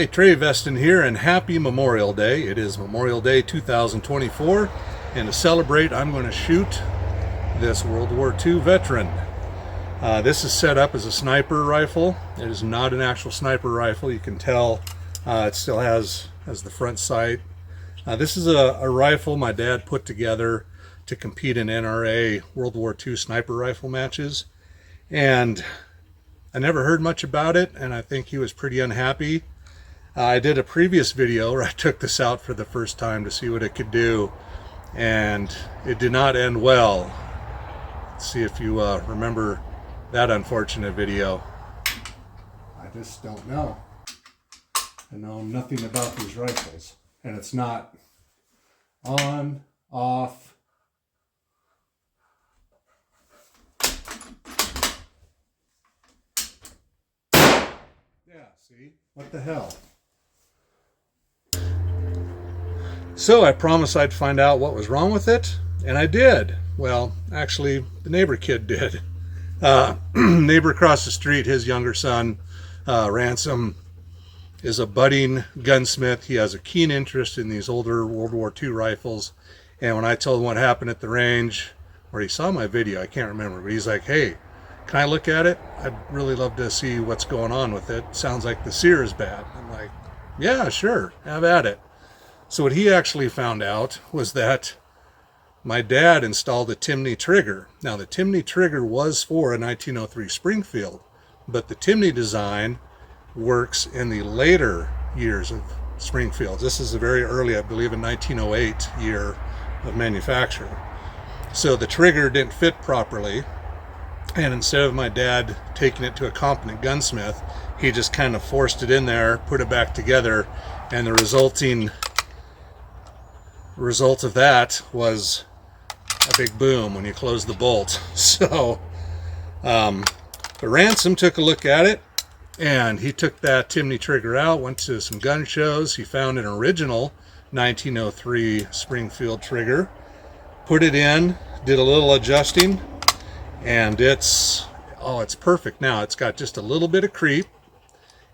Hey, Trey Veston here, and happy Memorial Day. It is Memorial Day 2024, and to celebrate, I'm going to shoot this World War II veteran. This is set up as a sniper rifle. It is not an actual sniper rifle. You can tell it still has the front sight. This is a rifle my dad put together to compete in NRA World War II sniper rifle matches, and I never heard much about it, and I think he was pretty unhappy. I did a previous video where I took this out for the first time to see what it could do, and it did not end well. Let's see if you remember that unfortunate video. I just don't know. I know nothing about these rifles, and it's not on, off. Yeah, see? What the hell? So I promised I'd find out what was wrong with it, and I did. Well, actually, the neighbor kid did. Neighbor across the street, his younger son, Ransom, is a budding gunsmith. He has a keen interest in these older World War II rifles. And when I told him what happened at the range, or he saw my video, I can't remember, but he's like, hey, can I look at it? I'd really love to see what's going on with it. Sounds like the sear is bad. I'm like, yeah, sure, have at it. So what he actually found out was that my dad installed a Timney trigger. Now the Timney trigger was for a 1903 Springfield, but the Timney design works in the later years of Springfields. This is a very early, I believe, a 1908 year of manufacture. So the trigger didn't fit properly, and instead of my dad taking it to a competent gunsmith, he just kind of forced it in there, put it back together, and the result of that was a big boom when you close the bolt. So but Ransom took a look at it, and he took that Timney trigger out, went to some gun shows. He found an original 1903 Springfield trigger, put it in, did a little adjusting, and it's perfect now. It's got just a little bit of creep,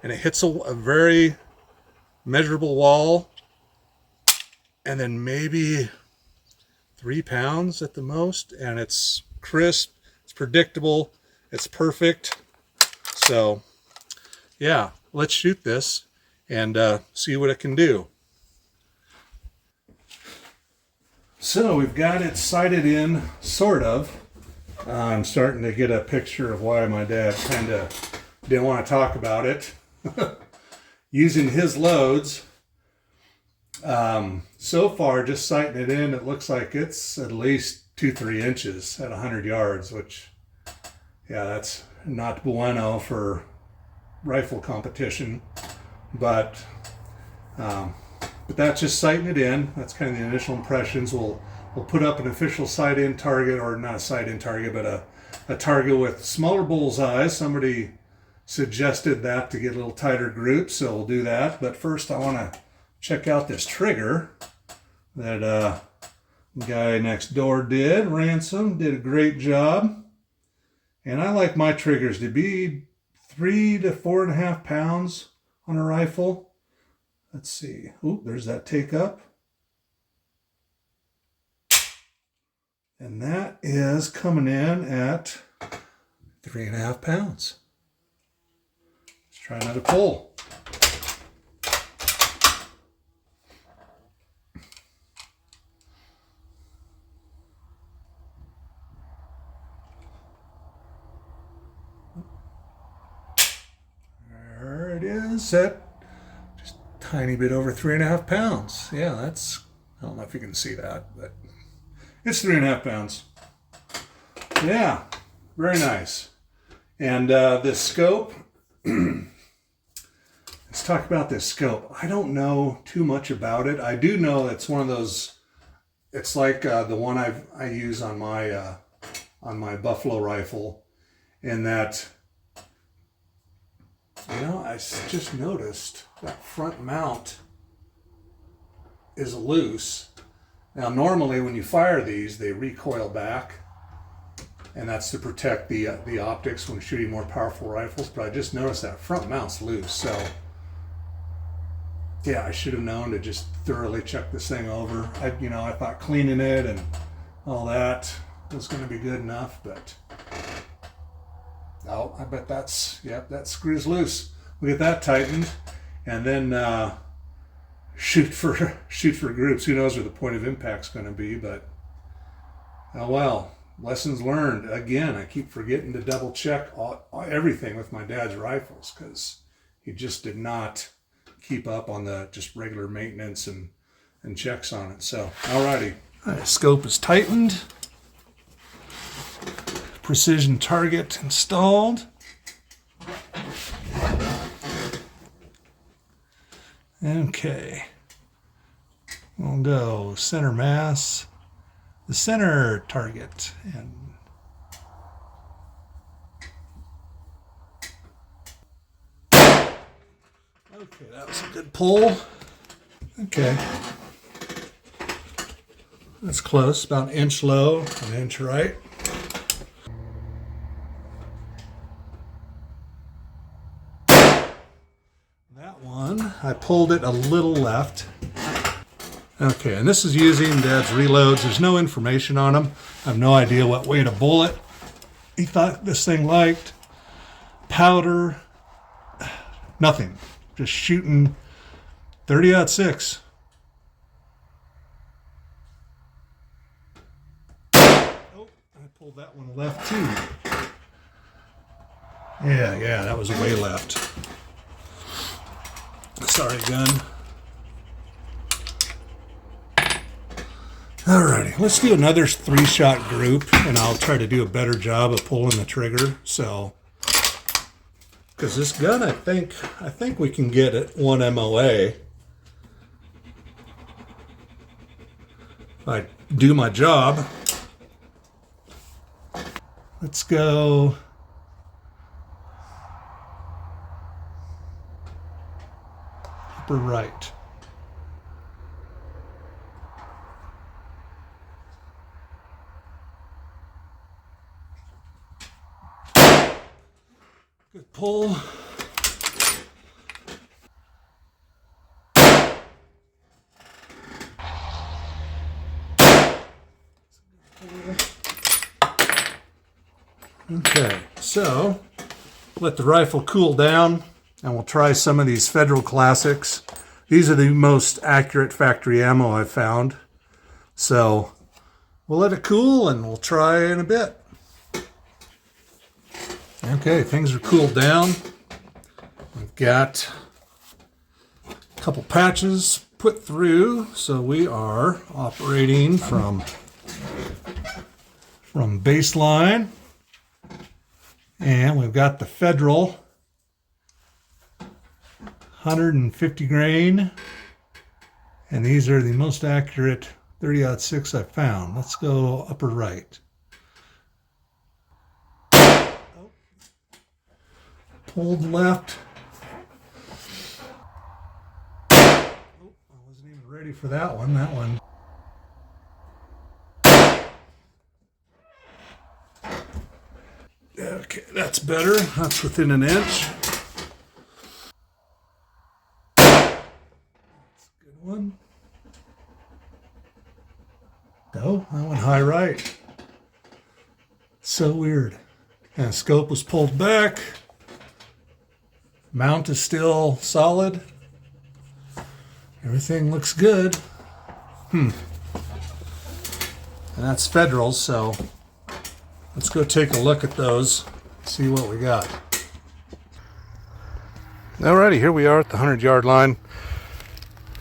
and it hits a very measurable wall, and then maybe 3 pounds at the most, and it's crisp, it's predictable, it's perfect. So yeah, let's shoot this and see what it can do. So we've got it sighted in, sort of. I'm starting to get a picture of why my dad kind of didn't want to talk about it. Using his loads, so far, just sighting it in, it looks like it's at least 2-3 inches at 100 yards, which, yeah, that's not bueno for rifle competition, but that's just sighting it in. That's kind of the initial impressions. We'll put up an official sight-in target, or not a sight-in target, but a target with smaller bullseyes. Somebody suggested that to get a little tighter group, so we'll do that. But first, I want to check out this trigger that guy next door did. Ransom did a great job, and I like my triggers to be 3 to 4.5 pounds on a rifle. Let's see. Ooh, there's that take up, and that is coming in at 3.5 pounds. Let's try another pull. Set just a tiny bit over 3.5 pounds. Yeah, that's, I don't know if you can see that, but it's 3.5 pounds. Yeah, very nice. And this scope, let's talk about this scope. I don't know too much about it. I do know it's one of those, it's like the one I use on my Buffalo rifle, in that, you know, I just noticed that front mount is loose. Now, normally when you fire these, they recoil back, and that's to protect the optics when shooting more powerful rifles. But I just noticed that front mount's loose, so Yeah, I should have known to just thoroughly check this thing over. I thought cleaning it and all that was going to be good enough, but oh, I bet that screws loose. We get that tightened, and then shoot for groups. Who knows where the point of impact's going to be? But oh well. Lessons learned. Again, I keep forgetting to double check everything with my dad's rifles because he just did not keep up on the just regular maintenance and checks on it. So, alrighty. Scope is tightened. Precision target installed. Okay. We'll go center mass. The center target, and okay, that was a good pull. Okay, that's close, about an inch low, an inch right. That one, I pulled it a little left. Okay, and this is using Dad's reloads. There's no information on them. I have no idea what weight a bullet he thought this thing liked. Powder, nothing. Just shooting 30-06. Oh, I pulled that one left too. Yeah, that was way left. Sorry, gun. Alrighty, let's do another 3-shot group, and I'll try to do a better job of pulling the trigger. So, because this gun, I think we can get it 1 MOA. If I do my job. Let's go. Upper right. Good pull. Okay, so let the rifle cool down and we'll try some of these Federal Classics. These are the most accurate factory ammo I've found. So we'll let it cool and we'll try in a bit. Okay, things are cooled down. We've got a couple patches put through, so we are operating from baseline. And we've got the Federal 150 grain, and these are the most accurate 30-06 I've found. Let's go upper right. Pulled left. Oh, I wasn't even ready for that one. That one. Okay, that's better. That's within an inch. That's a good one. Oh, that went high right. So weird. And scope was pulled back. Mount is still solid. Everything looks good. And that's Federals, so let's go take a look at those, see what we got. Alrighty, here we are at the 100-yard line.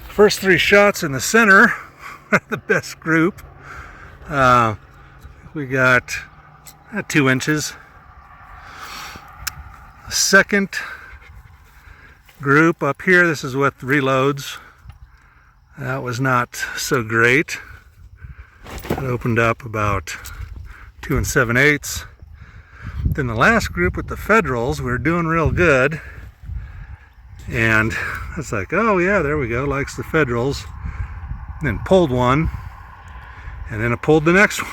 First 3 shots in the center are the best group. We got 2 inches. Second group up here, this is with reloads. That was not so great. It opened up about 2 7/8. Then the last group with the Federals, we were doing real good. And it's like, oh yeah, there we go, likes the Federals. Then pulled one, and then I pulled the next one.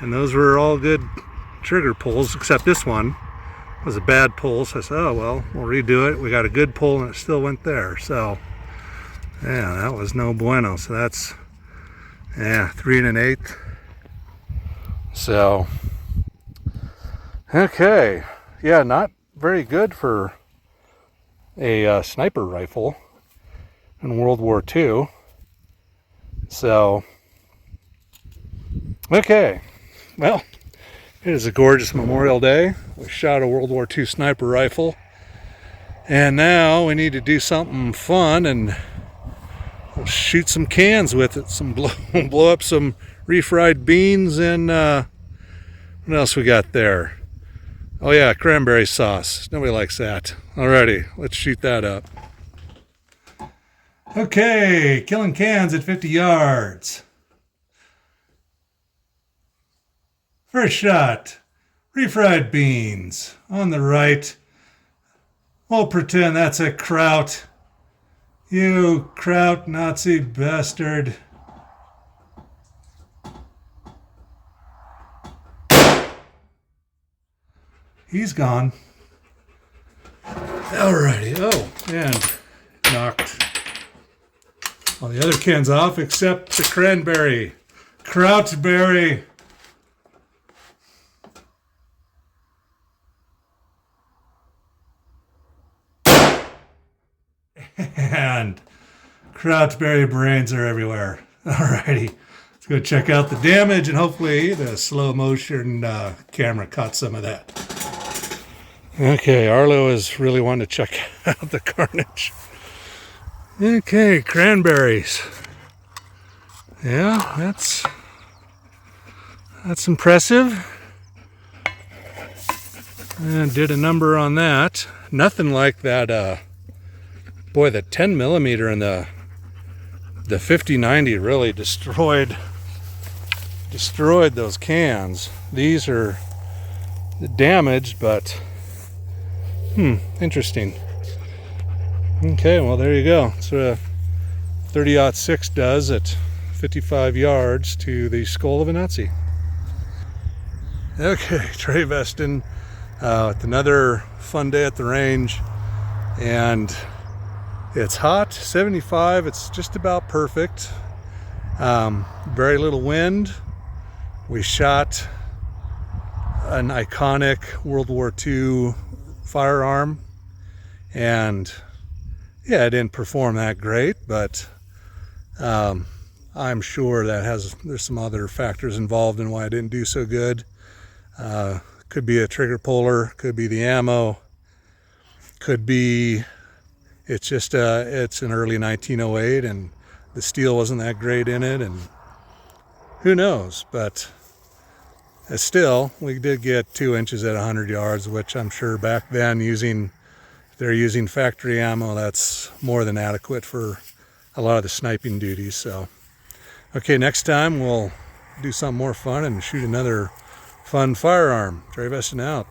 And those were all good trigger pulls, except this one was a bad pull. So I said, oh well, we'll redo it. We got a good pull and it still went there. So Yeah, that was no bueno. So that's, yeah, 3 1/8. So, okay. Yeah, not very good for a sniper rifle in World War II. So, okay. Well, it is a gorgeous Memorial Day. We shot a World War II sniper rifle. And now we need to do something fun and we'll shoot some cans with it. Blow up some refried beans and what else we got there? Oh yeah, cranberry sauce. Nobody likes that. Alrighty, let's shoot that up. Okay, killing cans at 50 yards. First shot, refried beans on the right. We'll pretend that's a Kraut. You Kraut Nazi bastard. He's gone. Alrighty. Oh, and knocked all the other cans off except the cranberry. Krautberry. And Krautberry brains are everywhere. Alrighty. Let's go check out the damage and hopefully the slow motion camera caught some of that. Okay, Arlo is really wanting to check out the carnage. Okay, cranberries. Yeah, that's impressive. And did a number on that. Nothing like that. Boy, the 10 millimeter and the 50-90 really destroyed those cans. These are damaged, but interesting. Okay, well there you go. That's what a 30-06 does at 55 yards to the skull of a Nazi. Okay, Trey Veston with another fun day at the range, and it's hot, 75. It's just about perfect. Very little wind. We shot an iconic World War II firearm, and yeah, it didn't perform that great, but I'm sure that there's some other factors involved in why it didn't do so good. Could be a trigger puller, could be the ammo, could be it's just it's an early 1908 and the steel wasn't that great in it, and who knows, but still we did get 2 inches at 100 yards, which I'm sure back then, if they're using factory ammo, that's more than adequate for a lot of the sniping duties. So okay, next time we'll do something more fun and shoot another fun firearm. Trey Veston out.